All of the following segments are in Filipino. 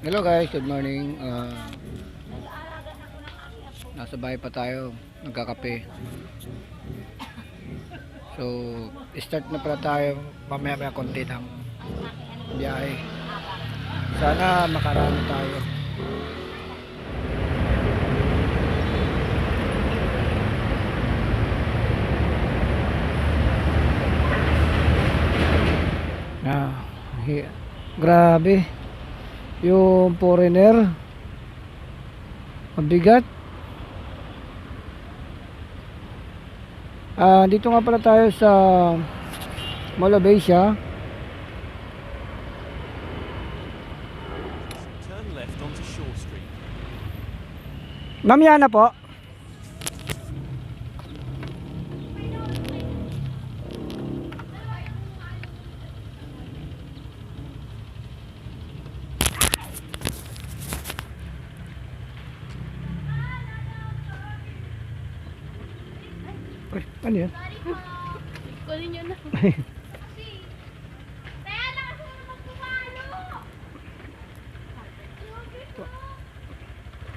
Hello guys, good morning. Nasa bahay pa tayo, nagkakape. So, start na pala tayo. Mamaya konti ng biyahe. Sana makarami tayo. Grabe. Yung foreigner mabigat. Dito nga pala tayo sa Mall of Asia. Turn left onto Shore Street. Ma'am Yana po. Uy, ano yan? Kunin nyo na.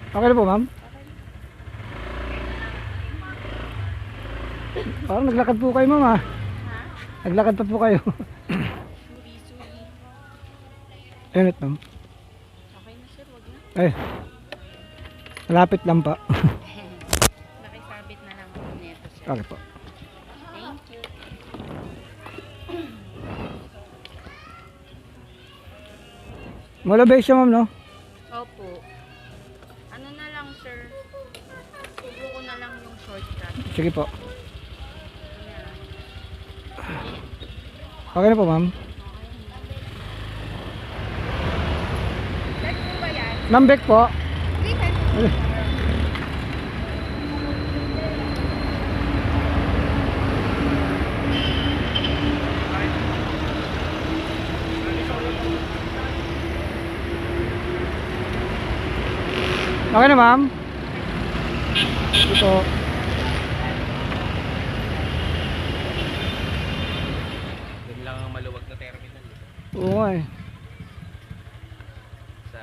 Okay na po, ma'am? Parang naglakad po kayo, ma'am, ha? Naglakad pa po kayo. Init, ma'am. Okay na sir, wag na. Ay, malapit lang pa. Nakisabit na lang ako nito sir. Okay po. Thank you. Mall of Asia, ma'am, no? Opo. Ano na lang sir? Subo ko na lang yung shortcut. Sige po. Ayan. Okay na po, ma'am. Check mo ba yan? Ma'am, Beck po. Sige. Okay na, ma'am. Ito. Yan lang ang maluwag na terminal. Oo nga eh. Sa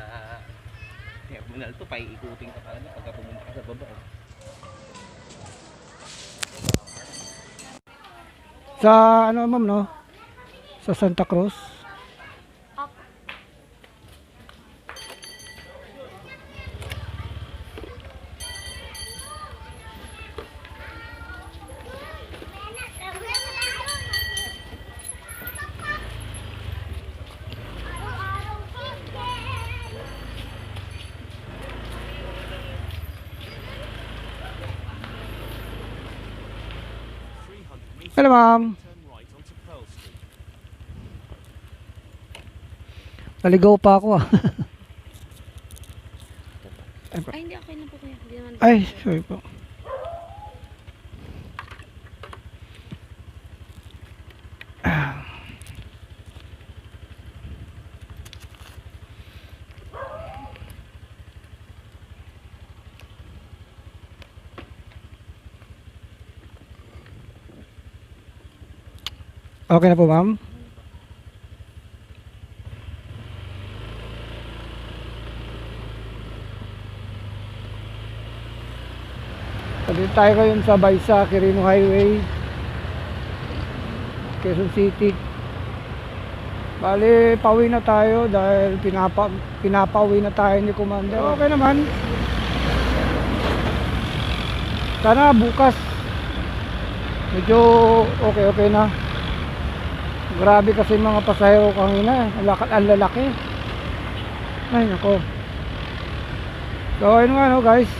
terminal to, paiikutin ka talaga pagka pumunta ka sa baba. Sa ano, ma'am, no? Sa Santa Cruz. Hello, ma'am. Turn right onto Pearl Street. Naligaw pa ako, ah. Ay, hindi okay na po kuya. Hindi naman. Ay, sorry po. Okay na po, ma'am. Dito tayo ngayon sa Baysa, Quirino Highway, Quezon City. Bali, pauwi na tayo dahil pinapauwi na tayo ni Commander. Okay naman. Sana bukas medyo okay na. Grabe kasi mga pasahero kanina, ang lalaki. Ay nako. So ayun nga, no, guys,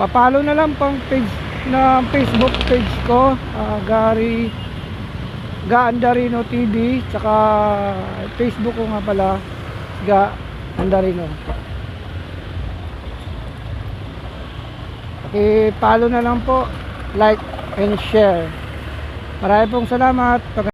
papalo na lang pang page na Facebook page ko, Gary Gaandarino TV, tsaka Facebook ko nga pala, Gaandarino. Paki-follow na lang po, like and share. Maraming pong salamat.